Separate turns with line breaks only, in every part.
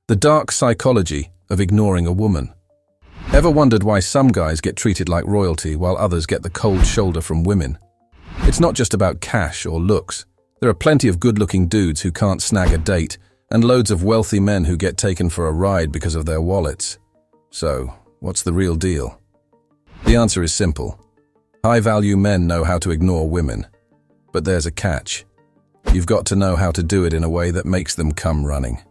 The dark psychology of ignoring a woman. Ever wondered why some guys get treated like royalty while others get the cold shoulder from women? It's not just about cash or looks. There are plenty of good-looking dudes who can't snag a date, and loads of wealthy men who get taken for a ride because of their wallets. So, what's the real deal? The answer is simple. High-value men know how to ignore women. But there's a catch. You've got to know how to do it in a way that makes them come running.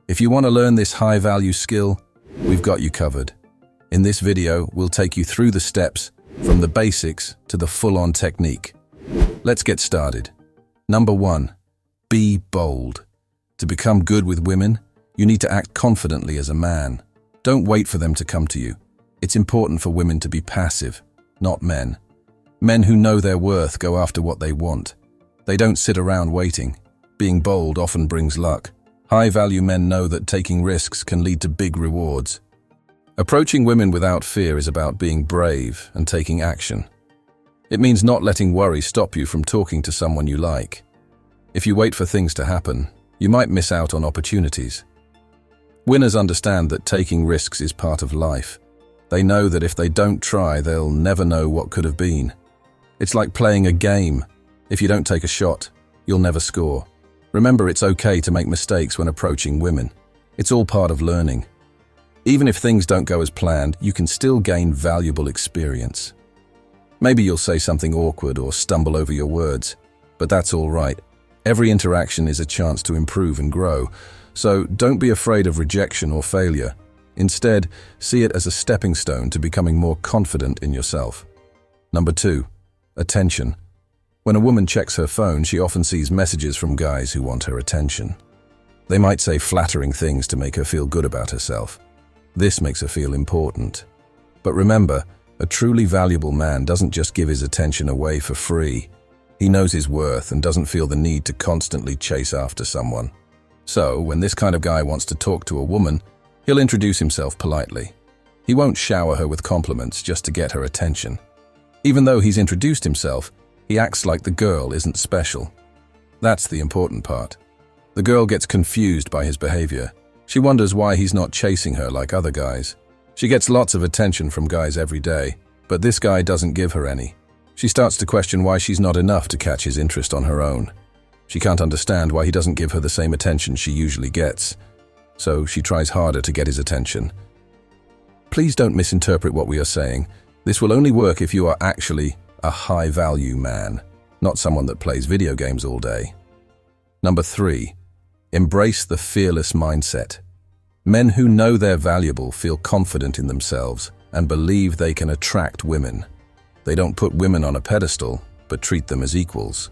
If you want to learn this high-value skill, we've got you covered. In this video, we'll take you through the steps, from the basics to the full-on technique. Let's get started. Number 1. Be bold. To become good with women, you need to act confidently as a man. Don't wait for them to come to you. It's important for women to be passive, not men. Men who know their worth go after what they want. They don't sit around waiting. Being bold often brings luck. High-value men know that taking risks can lead to big rewards. Approaching women without fear is about being brave and taking action. It means not letting worry stop you from talking to someone you like. If you wait for things to happen, you might miss out on opportunities. Winners understand that taking risks is part of life. They know that if they don't try, they'll never know what could have been. It's like playing a game. If you don't take a shot, you'll never score. Remember, it's okay to make mistakes when approaching women. It's all part of learning. Even if things don't go as planned, you can still gain valuable experience. Maybe you'll say something awkward or stumble over your words, but that's all right. Every interaction is a chance to improve and grow, so don't be afraid of rejection or failure. Instead, see it as a stepping stone to becoming more confident in yourself. Number 2. Attention. When a woman checks her phone, she often sees messages from guys who want her attention. They might say flattering things to make her feel good about herself. This makes her feel important. But remember, a truly valuable man doesn't just give his attention away for free. He knows his worth and doesn't feel the need to constantly chase after someone. So, when this kind of guy wants to talk to a woman, he'll introduce himself politely. He won't shower her with compliments just to get her attention. Even though he's introduced himself, he acts like the girl isn't special. That's the important part. The girl gets confused by his behavior. She wonders why he's not chasing her like other guys. She gets lots of attention from guys every day, but this guy doesn't give her any. She starts to question why she's not enough to catch his interest on her own. She can't understand why he doesn't give her the same attention she usually gets. So she tries harder to get his attention. Please don't misinterpret what we are saying. This will only work if you are actually a high-value man, not someone that plays video games all day. Number 3. Embrace the fearless mindset. Men who know they're valuable feel confident in themselves and believe they can attract women. They don't put women on a pedestal, but treat them as equals.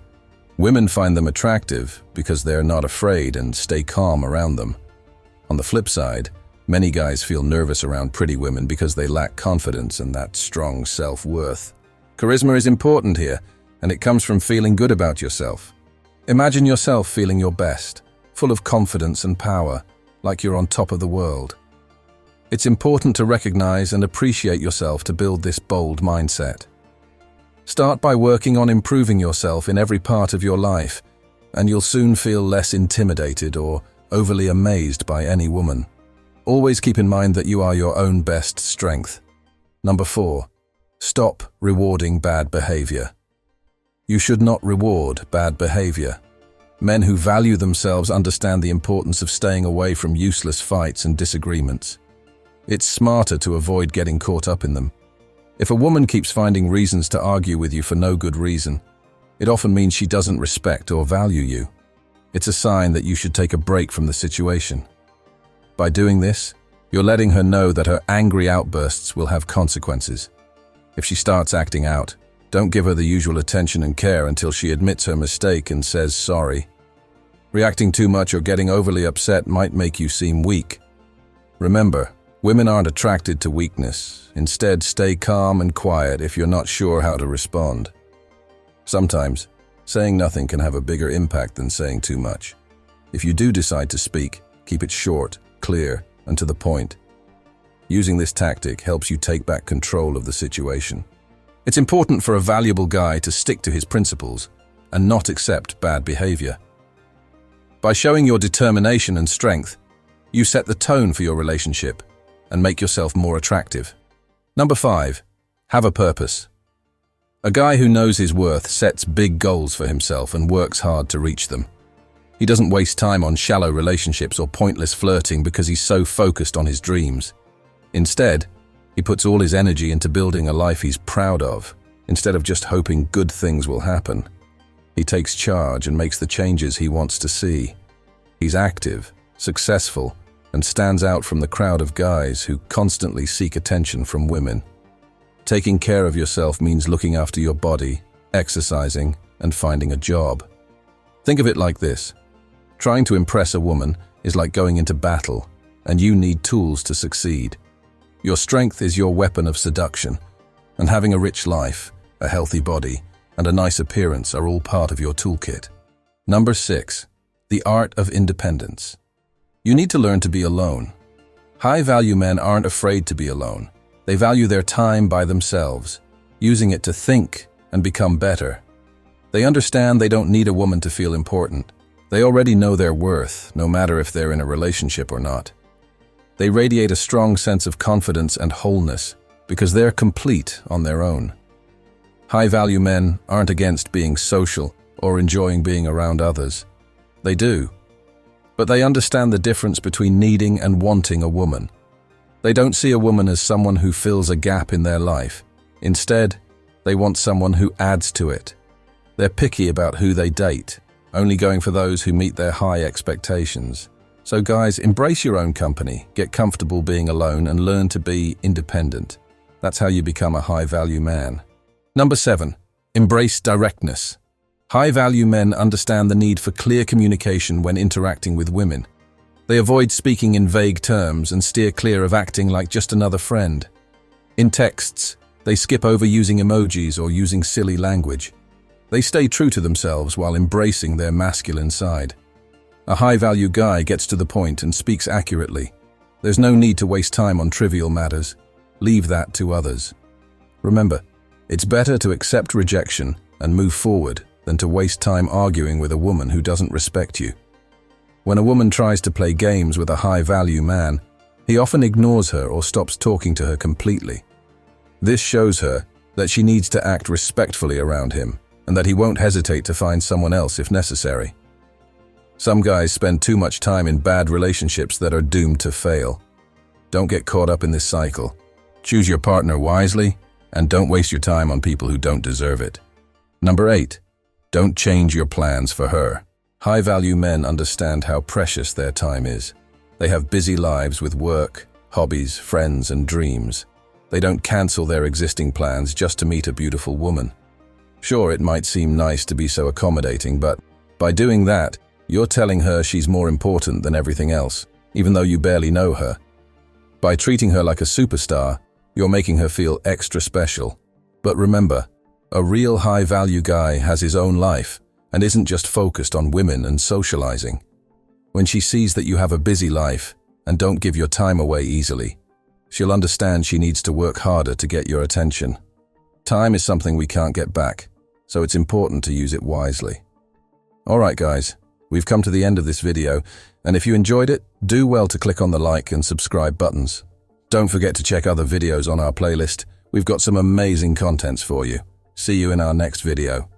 Women find them attractive because they're not afraid and stay calm around them. On the flip side, many guys feel nervous around pretty women because they lack confidence and that strong self-worth. Charisma is important here, and it comes from feeling good about yourself. Imagine yourself feeling your best, full of confidence and power, like you're on top of the world. It's important to recognize and appreciate yourself to build this bold mindset. Start by working on improving yourself in every part of your life, and you'll soon feel less intimidated or overly amazed by any woman. Always keep in mind that you are your own best strength. Number 4. Stop rewarding bad behavior. You should not reward bad behavior. Men who value themselves understand the importance of staying away from useless fights and disagreements. It's smarter to avoid getting caught up in them. If a woman keeps finding reasons to argue with you for no good reason, it often means she doesn't respect or value you. It's a sign that you should take a break from the situation. By doing this, you're letting her know that her angry outbursts will have consequences. If she starts acting out, don't give her the usual attention and care until she admits her mistake and says sorry. Reacting too much or getting overly upset might make you seem weak. Remember, women aren't attracted to weakness. Instead, stay calm and quiet if you're not sure how to respond. Sometimes, saying nothing can have a bigger impact than saying too much. If you do decide to speak, keep it short, clear, and to the point. Using this tactic helps you take back control of the situation. It's important for a valuable guy to stick to his principles and not accept bad behavior. By showing your determination and strength, You set the tone for your relationship and make yourself more attractive. Number 5. Have a purpose. A guy who knows his worth sets big goals for himself and works hard to reach them. He doesn't waste time on shallow relationships or pointless flirting because he's so focused on his dreams. Instead, he puts all his energy into building a life he's proud of, instead of just hoping good things will happen. He takes charge and makes the changes he wants to see. He's active, successful, and stands out from the crowd of guys who constantly seek attention from women. Taking care of yourself means looking after your body, exercising, and finding a job. Think of it like this. Trying to impress a woman is like going into battle, and you need tools to succeed. Your strength is your weapon of seduction, and having a rich life, a healthy body, and a nice appearance are all part of your toolkit. Number 6. The art of independence. You need to learn to be alone. High-value men aren't afraid to be alone. They value their time by themselves, using it to think and become better. They understand they don't need a woman to feel important. They already know their worth, no matter if they're in a relationship or not. They radiate a strong sense of confidence and wholeness because they're complete on their own. High-value men aren't against being social or enjoying being around others. They do. But they understand the difference between needing and wanting a woman. They don't see a woman as someone who fills a gap in their life. Instead, they want someone who adds to it. They're picky about who they date, only going for those who meet their high expectations. So guys, embrace your own company, get comfortable being alone, and learn to be independent. That's how you become a high-value man. Number 7. Embrace directness. High-value men understand the need for clear communication when interacting with women. They avoid speaking in vague terms and steer clear of acting like just another friend. In texts, they skip over using emojis or using silly language. They stay true to themselves while embracing their masculine side. A high-value guy gets to the point and speaks accurately. There's no need to waste time on trivial matters. Leave that to others. Remember, it's better to accept rejection and move forward than to waste time arguing with a woman who doesn't respect you. When a woman tries to play games with a high-value man, he often ignores her or stops talking to her completely. This shows her that she needs to act respectfully around him and that he won't hesitate to find someone else if necessary. Some guys spend too much time in bad relationships that are doomed to fail. Don't get caught up in this cycle. Choose your partner wisely and don't waste your time on people who don't deserve it. Number 8. Don't change your plans for her. High-value men understand how precious their time is. They have busy lives with work, hobbies, friends, and dreams. They don't cancel their existing plans just to meet a beautiful woman. Sure, it might seem nice to be so accommodating, but by doing that, you're telling her she's more important than everything else, even though you barely know her. By treating her like a superstar, you're making her feel extra special. But remember, a real high-value guy has his own life and isn't just focused on women and socializing. When she sees that you have a busy life and don't give your time away easily, she'll understand she needs to work harder to get your attention. Time is something we can't get back, so it's important to use it wisely. Alright guys, we've come to the end of this video, and if you enjoyed it, do well to click on the like and subscribe buttons. Don't forget to check other videos on our playlist. We've got some amazing contents for you. See you in our next video.